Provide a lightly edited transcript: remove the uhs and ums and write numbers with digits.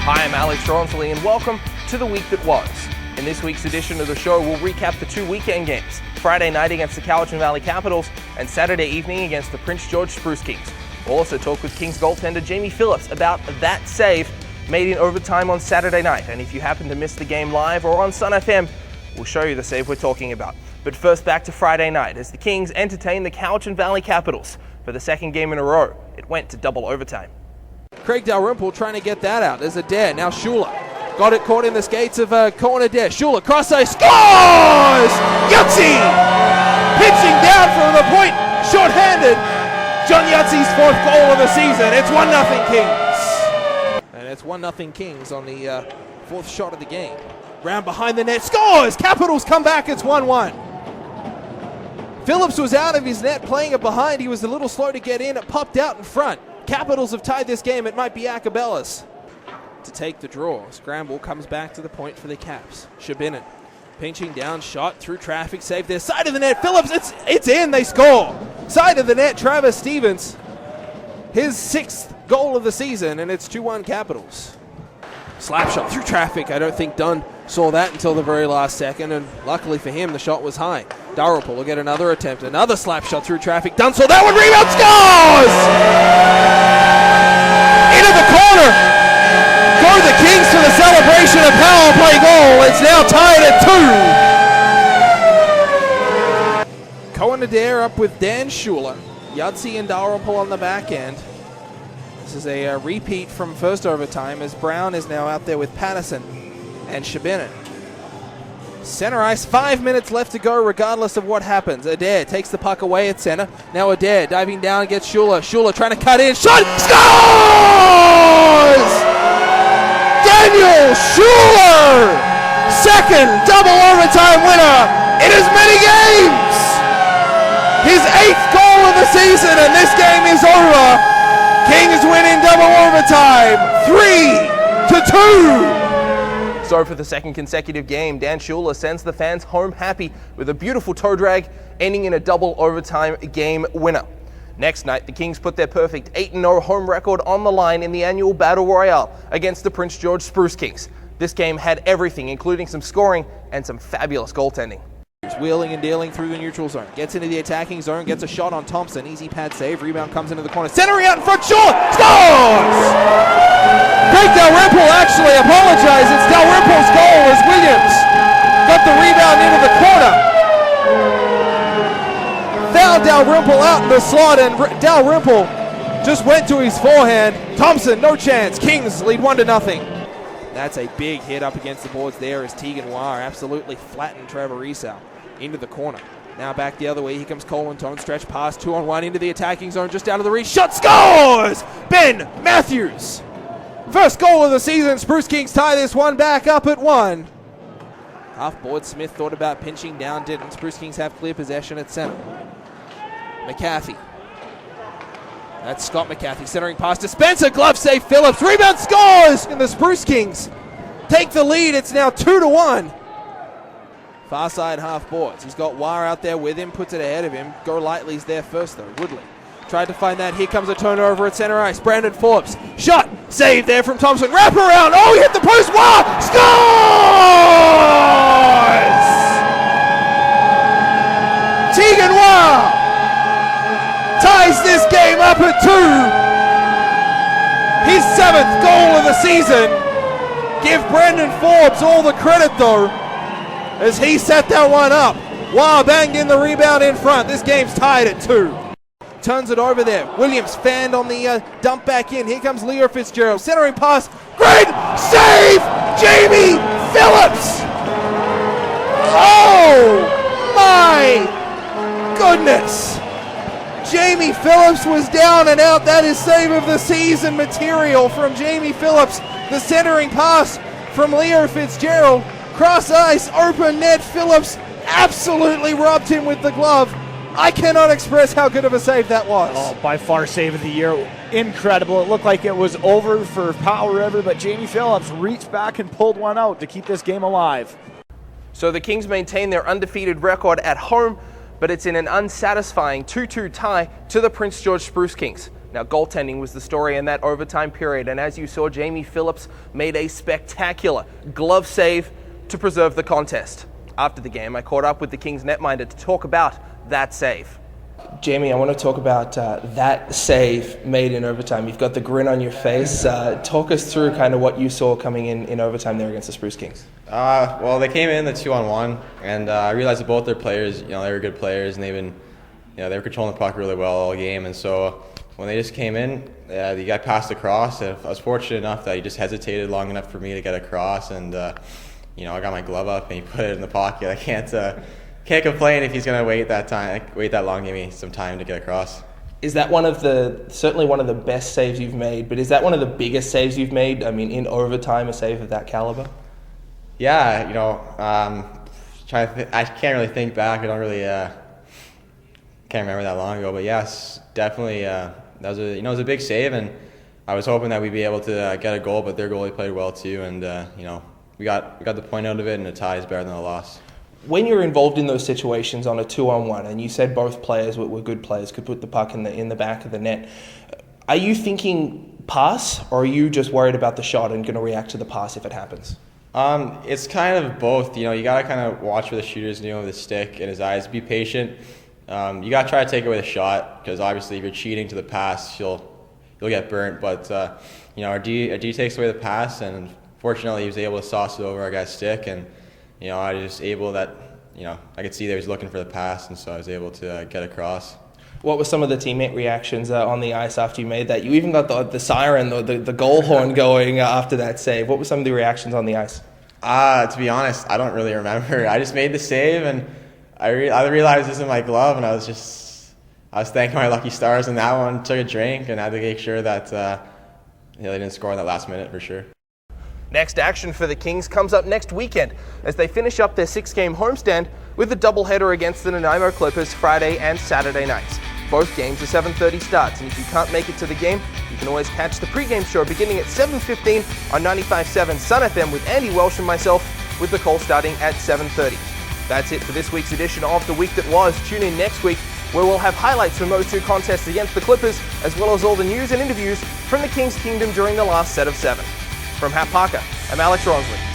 Hi, I'm Alex Ronsley, and welcome to the week that was. In this week's edition of the show, we'll recap the two weekend games, Friday night against the Cowichan Valley Capitals and Saturday evening against the Prince George Spruce Kings. We'll also talk with Kings goaltender Jamie Phillips about that save made in overtime on Saturday night. And if you happen to miss the game live or on Sun FM, we'll show you the save we're talking about. But first, back to Friday night as the Kings entertained the Cowichan Valley Capitals for the second game in a row. It went to double overtime. Craig Dalrymple trying to get that out. There's a dare. Now Schuler got it caught in the skates of corner dare. Schuler cross ice scores! Yahtzee! Pitching down from the point, short-handed. John Yahtzee's fourth goal of the season. It's 1-0 Kings. And it's 1-0 Kings on the fourth shot of the game. Round behind the net, scores! Capitals come back, it's 1-1. Phillips was out of his net playing it behind. He was a little slow to get in. It popped out in front. Capitals have tied this game. It might be Acabellas to take the draw. Scramble comes back to the point for the Caps. Shabinin pinching down, shot through traffic, save there. Side of the net, Phillips, it's in, they score. Side of the net, Travis Stevens. His sixth goal of the season, and it's 2-1 Capitals. Slap shot through traffic. I don't think Dunn saw that until the very last second, and luckily for him, the shot was high. Dalrymple will get another attempt. Another slap shot through traffic. Dunn saw that one, rebound, scores! Into the corner. Go the Kings for the celebration. A power play goal. It's now tied at 2. Cohen Adair up with Dan Schuler. Yahtzee and Dalrymple on the back end. This is a repeat from first overtime as Brown is now out there with Patterson and Shabinin. Center ice, 5 minutes left to go regardless of what happens. Adair takes the puck away at center. Now Adair diving down, gets Schuler. Schuler trying to cut in. Shot! Scores! Daniel Schuler! Second double overtime winner in as many games! His 8th goal of the season, and this game is over. Kings win in double overtime, 3-2. So for the second consecutive game, Dan Schuler sends the fans home happy with a beautiful toe drag, ending in a double overtime game winner. Next night, the Kings put their perfect 8-0 home record on the line in the annual Battle Royale against the Prince George Spruce Kings. This game had everything, including some scoring and some fabulous goaltending. Wheeling and dealing through the neutral zone. Gets into the attacking zone, gets a shot on Thompson. Easy pad save, rebound comes into the corner. Centering out in front, Shaw scores! Craig Dalrymple actually apologized. It's Dalrymple's goal as Williams got the rebound into the corner. Fouled Dalrymple out in the slot, and Dalrymple just went to his forehand. Thompson, no chance. Kings lead 1-0. That's a big hit up against the boards there as Tegan War absolutely flattened Trevor Riesau into the corner. Now back the other way. Here comes Colin Tone. Stretch pass, 2-on-1 into the attacking zone, just out of the reach. Shot, scores! Ben Matthews. First goal of the season. Spruce Kings tie this one back up at 1. Half board, Smith thought about pinching down, didn't. Spruce Kings have clear possession at center. McCaffey. That's Scott McCaffey centering pass to Spencer. Glove save, Phillips. Rebound, scores! And the Spruce Kings take the lead. It's now 2-1. Far side half boards. He's got War out there with him, puts it ahead of him. Go Lightly's there first though. Woodley tried to find that. Here comes a turnover at center ice. Brandon Phillips. Shot. Save there from Thompson. Wrap around. Oh, he hit the post. War! Scores! Tegan War ties this game up at 2. His 7th goal of the season. Give Brandon Forbes all the credit though, as he set that one up. Wow, banged in the rebound in front. This game's tied at 2. Turns it over there. Williams fanned on the dump back in. Here comes Leo Fitzgerald. Centering pass. Great save! Jamie Phillips! Oh my goodness! Jamie Phillips was down and out. That is save of the season material from Jamie Phillips. The centering pass from Leo Fitzgerald. Cross ice, open net. Phillips absolutely robbed him with the glove. I cannot express how good of a save that was. Oh, by far save of the year. Incredible. It looked like it was over for Powell River, but Jamie Phillips reached back and pulled one out to keep this game alive. So the Kings maintain their undefeated record at home, but it's in an unsatisfying 2-2 tie to the Prince George Spruce Kings. Now, goaltending was the story in that overtime period, and as you saw, Jamie Phillips made a spectacular glove save to preserve the contest. After the game, I caught up with the Kings netminder to talk about that save. Jamie, I want to talk about that save made in overtime. You've got the grin on your face. Talk us through kind of what you saw coming in overtime there against the Spruce Kings. Well, they came in the 2-on-1, and I realized that both their players, they were good players, and they were controlling the puck really well all game. And so when they just came in, the guy passed across. And I was fortunate enough that he just hesitated long enough for me to get across, and I got my glove up and he put it in the pocket. I can't complain if he's going to wait that long, give me some time to get across. Is that certainly one of the best saves you've made, but is that one of the biggest saves you've made? I mean, in overtime, a save of that caliber? Yeah, I can't really think back. I don't really can't remember that long ago, but yes, definitely that was it was a big save, and I was hoping that we'd be able to get a goal, but their goalie played well too, and we got the point out of it, and a tie is better than a loss. When you're involved in those situations on a 2-on-1, and you said both players were good players, could put the puck in the back of the net, are you thinking pass, or are you just worried about the shot and going to react to the pass if it happens? It's kind of both. You got to kind of watch where the shooter's doing with his stick and his eyes. Be patient. You got to try to take away the shot, because obviously if you're cheating to the pass, you'll get burnt. But our D takes away the pass, and fortunately he was able to sauce it over our guy's stick, and I was able that I could see that he was looking for the pass, and so I was able to get across. What were some of the teammate reactions on the ice after you made that? You even got the siren, the goal horn going after that save. What were some of the reactions on the ice? To be honest, I don't really remember. I just made the save, and I realized this in my glove, and I was thanking my lucky stars in that one. Took a drink and had to make sure that they didn't score in that last minute for sure. Next action for the Kings comes up next weekend as they finish up their 6-game homestand with a doubleheader against the Nanaimo Clippers Friday and Saturday nights. Both games are 7:30 starts, and if you can't make it to the game, you can always catch the pregame show beginning at 7:15 on 95.7 Sun FM with Andy Welsh and myself, with the call starting at 7:30. That's it for this week's edition of The Week That Was. Tune in next week, where we'll have highlights from those two contests against the Clippers, as well as all the news and interviews from the Kings Kingdom during the last set of 7. From Hap Parker, I'm Alex Ronsley.